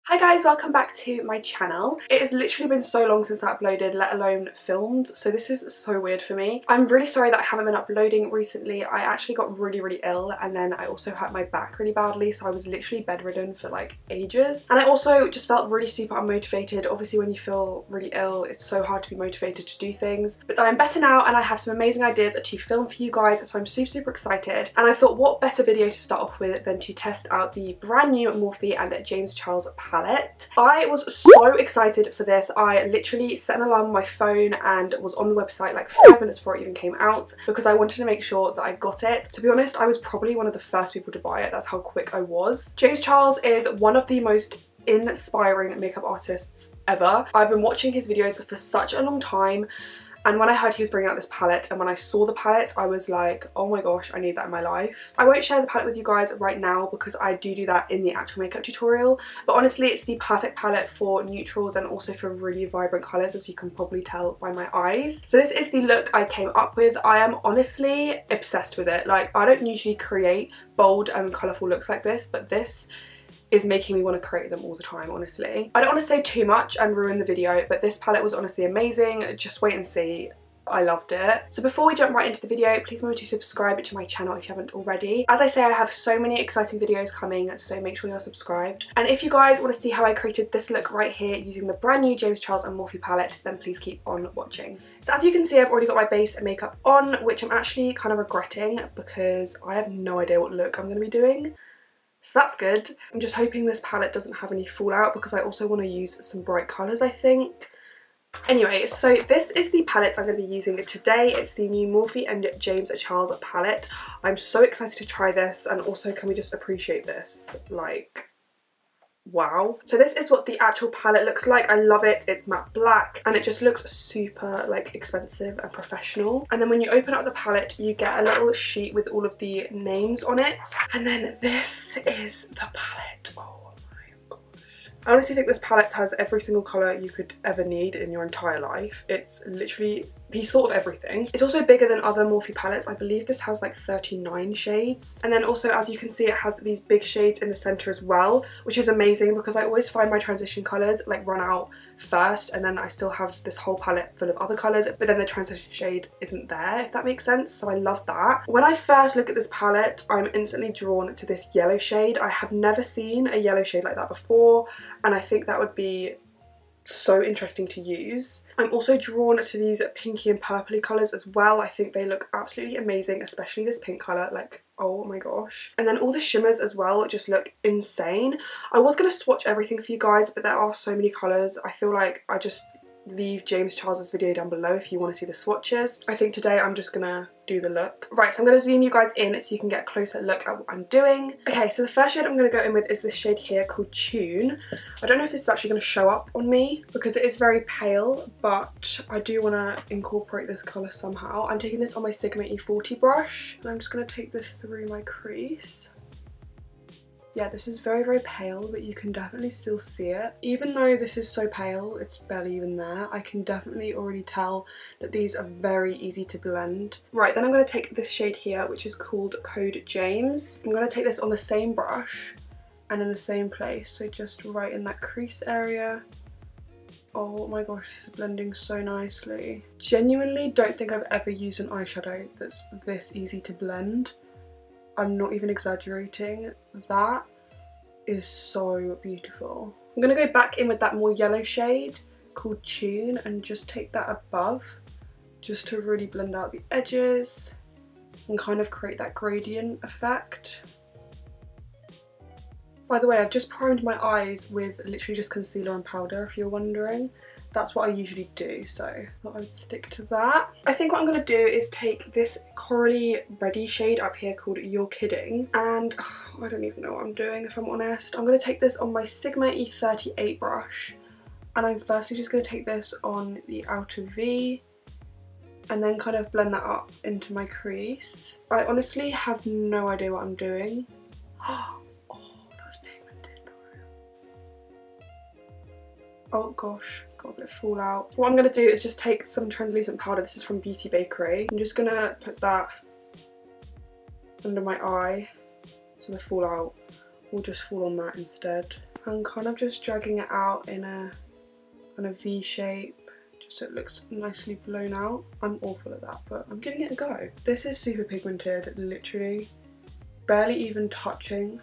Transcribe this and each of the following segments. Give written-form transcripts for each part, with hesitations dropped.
Hi guys, welcome back to my channel. It has literally been so long since I uploaded, let alone filmed, so this is so weird for me. I'm really sorry that I haven't been uploading recently. I actually got really ill, and then I also hurt my back really badly, so I was literally bedridden for like ages. And I also just felt really super unmotivated. Obviously when you feel really ill, it's so hard to be motivated to do things. But I'm better now and I have some amazing ideas to film for you guys, so I'm super excited. And I thought what better video to start off with than to test out the brand new Morphe and James Charles palette. I was so excited for this. I literally set an alarm on my phone and was on the website like 5 minutes before it even came out because I wanted to make sure that I got it. To be honest, I was probably one of the first people to buy it. That's how quick I was. James Charles is one of the most inspiring makeup artists ever. I've been watching his videos for such a long time, and when I heard he was bringing out this palette and when I saw the palette, I was like, oh my gosh, I need that in my life. I won't share the palette with you guys right now because I do that in the actual makeup tutorial, but honestly it's the perfect palette for neutrals and also for really vibrant colours, as you can probably tell by my eyes. So this is the look I came up with. I am honestly obsessed with it. Like, I don't usually create bold and colourful looks like this, but this is making me want to create them all the time, honestly. I don't want to say too much and ruin the video, but this palette was honestly amazing. Just wait and see. I loved it. So before we jump right into the video, please remember to subscribe to my channel if you haven't already. As I say, I have so many exciting videos coming, so make sure you're subscribed. And if you guys want to see how I created this look right here using the brand new James Charles and Morphe palette, then please keep on watching. So as you can see, I've already got my base and makeup on, which I'm actually kind of regretting because I have no idea what look I'm going to be doing. So that's good. I'm just hoping this palette doesn't have any fallout because I also want to use some bright colours, I think. Anyway, so this is the palette I'm going to be using today. It's the new Morphe and James Charles palette. I'm so excited to try this, and also can we just appreciate this? Like, wow. So this is what the actual palette looks like. I love it. It's matte black and it just looks super like expensive and professional. And then when you open up the palette, you get a little sheet with all of the names on it. And then this is the palette. Oh my gosh. I honestly think this palette has every single colour you could ever need in your entire life. It's literally piece thought of everything. It's also bigger than other Morphe palettes. I believe this has like 39 shades. And then also, as you can see, it has these big shades in the centre as well, which is amazing because I always find my transition colours like run out first and then I still have this whole palette full of other colours, but then the transition shade isn't there, if that makes sense. So I love that. When I first look at this palette, I'm instantly drawn to this yellow shade. I have never seen a yellow shade like that before, and I think that would be so interesting to use. I'm also drawn to these pinky and purpley colours as well. I think they look absolutely amazing, especially this pink colour, like, oh my gosh. And then all the shimmers as well just look insane. I was going to swatch everything for you guys, but there are so many colours. I feel like I just leave James Charles's video down below if you want to see the swatches. I think today I'm just gonna do the look. Right, so I'm gonna zoom you guys in so you can get a closer look at what I'm doing. Okay, so the first shade I'm gonna go in with is this shade here called Tune. I don't know if this is actually gonna show up on me because it is very pale, but I do wanna incorporate this colour somehow. I'm taking this on my Sigma E40 brush and I'm just gonna take this through my crease. Yeah, this is very pale, but you can definitely still see it. Even though this is so pale, it's barely even there, I can definitely already tell that these are very easy to blend. Right, then I'm going to take this shade here, which is called Code James. I'm going to take this on the same brush and in the same place, so just right in that crease area. Oh my gosh, this is blending so nicely. Genuinely don't think I've ever used an eyeshadow that's this easy to blend. I'm not even exaggerating. That is so beautiful. I'm going to go back in with that more yellow shade called Tune and just take that above just to really blend out the edges and kind of create that gradient effect. By the way, I've just primed my eyes with literally just concealer and powder, if you're wondering. That's what I usually do, so I thought I would stick to that. I think what I'm going to do is take this corally reddy shade up here called You're Kidding, and I don't even know what I'm doing if I'm honest. I'm going to take this on my Sigma E38 brush, and I'm firstly just going to take this on the outer V and then kind of blend that up into my crease. I honestly have no idea what I'm doing. Oh, that's pigmented. Oh gosh, got a bit of fallout. What I'm going to do is just take some translucent powder. This is from Beauty Bakery. I'm just going to put that under my eye so the fallout will just fall on that instead. I'm kind of just dragging it out in a kind of V shape, just so it looks nicely blown out. I'm awful at that, but I'm giving it a go. This is super pigmented, literally barely even touching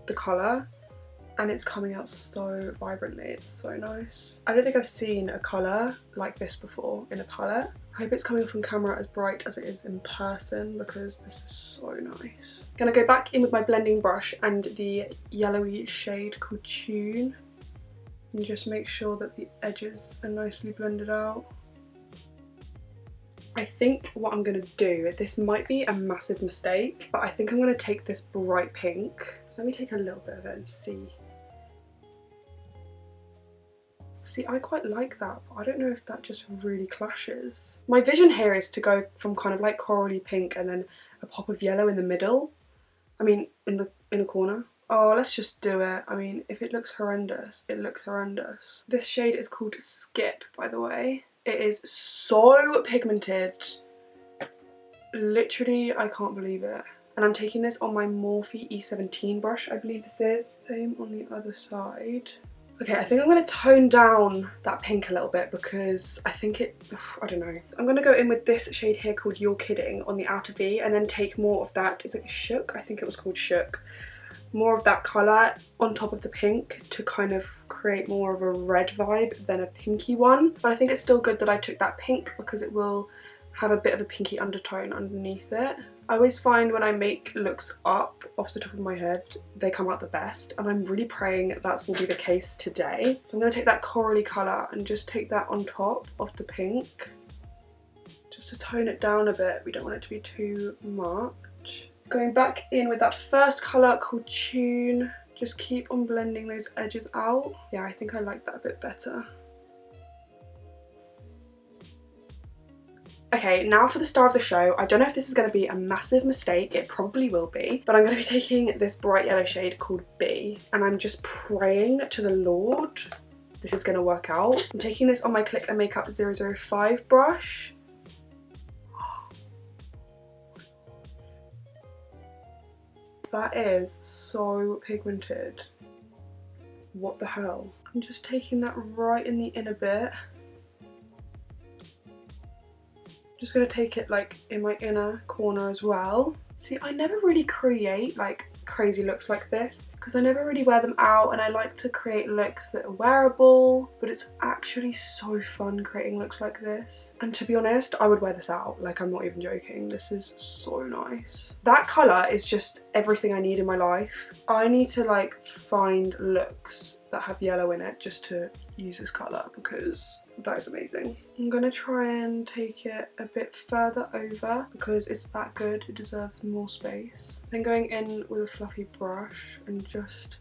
the colour, and it's coming out so vibrantly. It's so nice. I don't think I've seen a colour like this before in a palette. I hope it's coming from camera as bright as it is in person, because this is so nice. I'm gonna go back in with my blending brush and the yellowy shade called Tune, and just make sure that the edges are nicely blended out. I think what I'm gonna do, this might be a massive mistake, but I think I'm gonna take this bright pink. Let me take a little bit of it and see. See, I quite like that, but I don't know if that just really clashes. My vision here is to go from kind of like corally pink and then a pop of yellow in the middle. I mean, in a corner. Oh, let's just do it. I mean, if it looks horrendous, it looks horrendous. This shade is called Skip, by the way. It is so pigmented. Literally, I can't believe it. And I'm taking this on my Morphe E17 brush, I believe this is. Same on the other side. Okay, I think I'm going to tone down that pink a little bit because I think I don't know. I'm going to go in with this shade here called You're Kidding on the outer V, and then take more of that, is it Shook? I think it was called Shook. More of that colour on top of the pink to kind of create more of a red vibe than a pinky one. But I think it's still good that I took that pink because it will have a bit of a pinky undertone underneath it. I always find when I make looks up off the top of my head, they come out the best, and I'm really praying that will be the case today. So I'm going to take that corally colour and just take that on top of the pink, just to tone it down a bit. We don't want it to be too much. Going back in with that first colour called Tune, just keep on blending those edges out. Yeah, I think I like that a bit better. Okay, now for the star of the show. I don't know if this is going to be a massive mistake, it probably will be, but I'm going to be taking this bright yellow shade called B, and I'm just praying to the Lord this is going to work out. I'm taking this on my Click and Makeup 005 brush. That is so pigmented. What the hell? I'm just taking that right in the inner bit. Just gonna take it like in my inner corner as well. See, I never really create like crazy looks like this because I never really wear them out, and I like to create looks that are wearable, but it's actually so fun creating looks like this. And to be honest, I would wear this out, like I'm not even joking. This is so nice. That colour is just everything I need in my life. I need to like find looks that have yellow in it just to use this colour because that is amazing. I'm gonna try and take it a bit further over because it's that good, it deserves more space. Then going in with a fluffy brush and just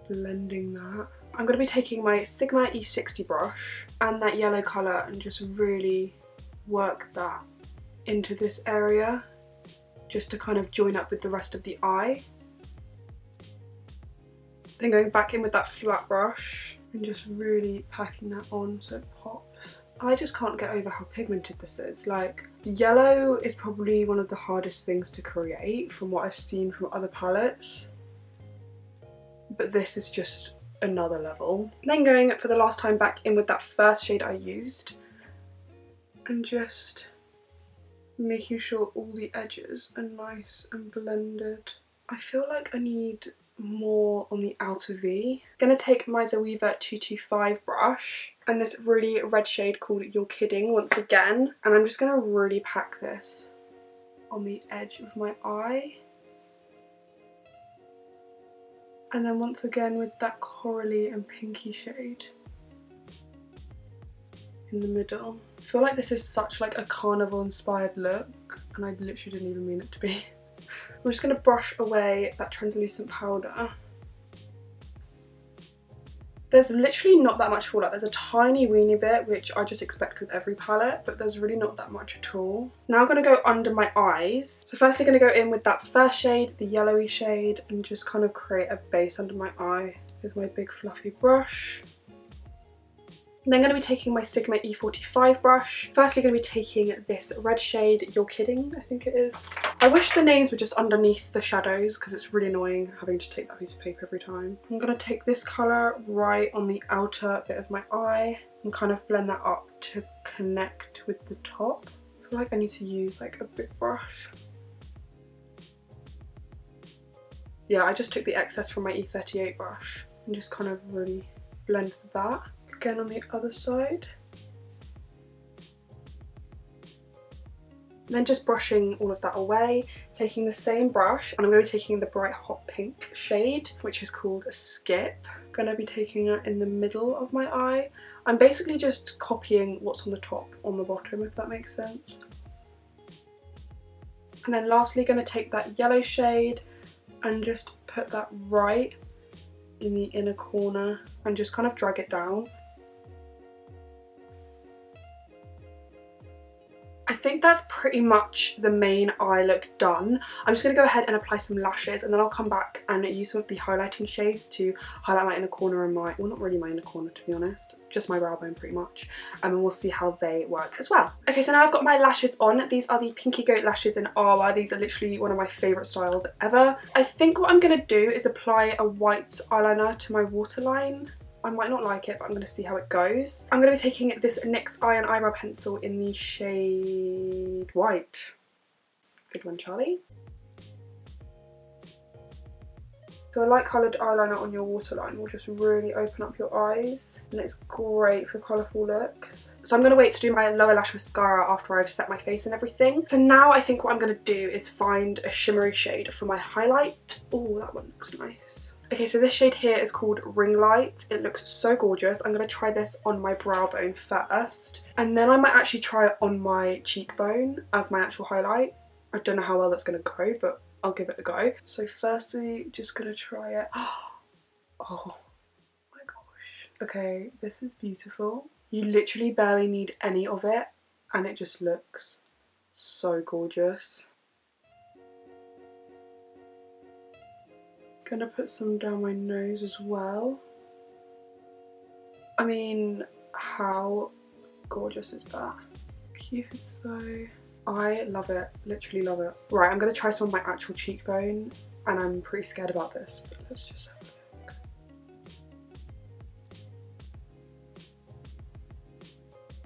blending that. I'm gonna be taking my Sigma E60 brush and that yellow colour and just really work that into this area just to kind of join up with the rest of the eye. Then going back in with that flat brush and just really packing that on so it pops. I just can't get over how pigmented this is. Like, yellow is probably one of the hardest things to create from what I've seen from other palettes, but this is just another level. Then going for the last time back in with that first shade I used and just making sure all the edges are nice and blended. I feel like I need more on the outer V. I'm gonna take my Zoeva 225 brush and this really red shade called You're Kidding once again, and I'm just gonna really pack this on the edge of my eye. And then once again with that corally and pinky shade in the middle. I feel like this is such like a carnival inspired look, and I literally didn't even mean it to be. I'm just going to brush away that translucent powder. There's literally not that much fallout. There's a tiny weeny bit, which I just expect with every palette, but there's really not that much at all. Now I'm going to go under my eyes. So first I'm going to go in with that first shade, the yellowy shade, and just kind of create a base under my eye with my big fluffy brush. I'm then going to be taking my Sigma E45 brush. Firstly going to be taking this red shade, You're Kidding, I think it is. I wish the names were just underneath the shadows because it's really annoying having to take that piece of paper every time. I'm going to take this colour right on the outer bit of my eye and kind of blend that up to connect with the top. I feel like I need to use like a big brush. Yeah, I just took the excess from my E38 brush and just kind of really blend that. Again on the other side. And then just brushing all of that away, taking the same brush, and I'm going to be taking the bright hot pink shade, which is called Skip. I'm going to be taking it in the middle of my eye. I'm basically just copying what's on the top on the bottom, if that makes sense. And then lastly going to take that yellow shade and just put that right in the inner corner and just kind of drag it down. I think that's pretty much the main eye look done. I'm just going to go ahead and apply some lashes, and then I'll come back and use some of the highlighting shades to highlight my inner corner and my, well, not really my inner corner to be honest, just my brow bone pretty much, and we'll see how they work as well. Okay, so now I've got my lashes on. These are the Pinky Goat lashes in Awa. These are literally one of my favourite styles ever. I think what I'm going to do is apply a white eyeliner to my waterline. I might not like it, but I'm going to see how it goes. I'm going to be taking this NYX Iron Eyebrow Pencil in the shade White. Good one, Charlie. So a light coloured eyeliner on your waterline will just really open up your eyes, and it's great for colourful looks. So I'm going to wait to do my lower lash mascara after I've set my face and everything. So now I think what I'm going to do is find a shimmery shade for my highlight. Oh, that one looks nice. Okay, so this shade here is called Ring Light. It looks so gorgeous. I'm going to try this on my brow bone first, and then I might actually try it on my cheekbone as my actual highlight. I don't know how well that's going to go, but I'll give it a go. So firstly, just going to try it. Oh my gosh. Okay, this is beautiful. You literally barely need any of it, and it just looks so gorgeous. Gonna put some down my nose as well. I mean, how gorgeous is that? Cupid's bow. I love it, literally love it. Right, I'm gonna try some on my actual cheekbone, and I'm pretty scared about this, but let's just have a look.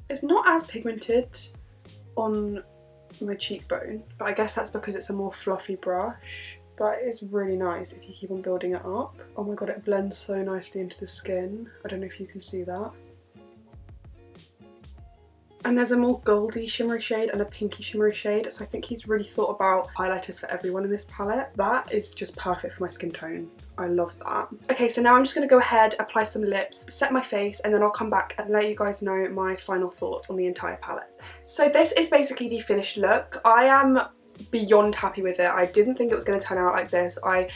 It's not as pigmented on my cheekbone, but I guess that's because it's a more fluffy brush. But it is really nice if you keep on building it up. Oh my god, it blends so nicely into the skin. I don't know if you can see that. And there's a more goldy shimmery shade and a pinky shimmery shade, so I think he's really thought about highlighters for everyone in this palette. That is just perfect for my skin tone. I love that. Okay, so now I'm just going to go ahead, apply some lips, set my face, and then I'll come back and let you guys know my final thoughts on the entire palette. So this is basically the finished look. I am beyond happy with it. I didn't think it was going to turn out like this. I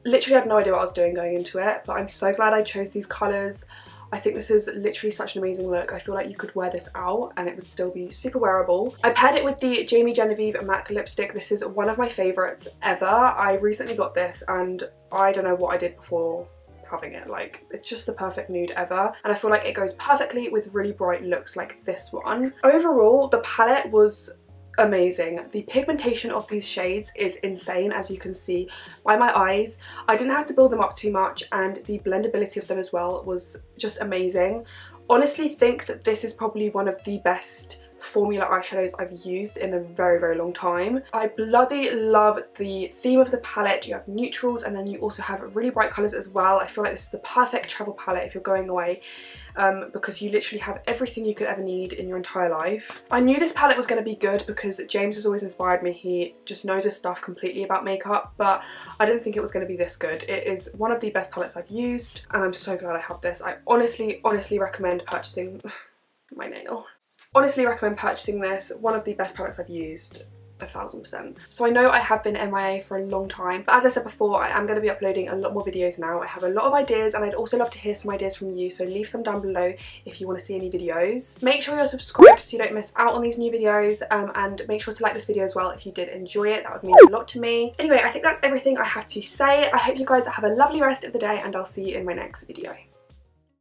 literally had no idea what I was doing going into it, but I'm so glad I chose these colours. I think this is literally such an amazing look. I feel like you could wear this out and it would still be super wearable. I paired it with the Jamie Genevieve MAC lipstick. This is one of my favourites ever. I recently got this and I don't know what I did before having it. Like, it's just the perfect nude ever, and I feel like it goes perfectly with really bright looks like this one. Overall, the palette was amazing. The pigmentation of these shades is insane, as you can see by my eyes. I didn't have to build them up too much, and the blendability of them as well was just amazing. Honestly, think that this is probably one of the best formula eyeshadows I've used in a very, very long time. I bloody love the theme of the palette. You have neutrals and then you also have really bright colours as well. I feel like this is the perfect travel palette if you're going away, because you literally have everything you could ever need in your entire life. I knew this palette was going to be good because James has always inspired me. He just knows his stuff completely about makeup, but I didn't think it was going to be this good. It is one of the best palettes I've used, and I'm so glad I have this. I honestly recommend purchasing my nail. Honestly recommend purchasing this. One of the best products I've used, 1000%. So I know I have been MIA for a long time, but as I said before, I am going to be uploading a lot more videos now. I have a lot of ideas and I'd also love to hear some ideas from you, so leave some down below if you want to see any videos. Make sure you're subscribed so you don't miss out on these new videos, and make sure to like this video as well if you did enjoy it. That would mean a lot to me. Anyway, I think that's everything I have to say. I hope you guys have a lovely rest of the day and I'll see you in my next video.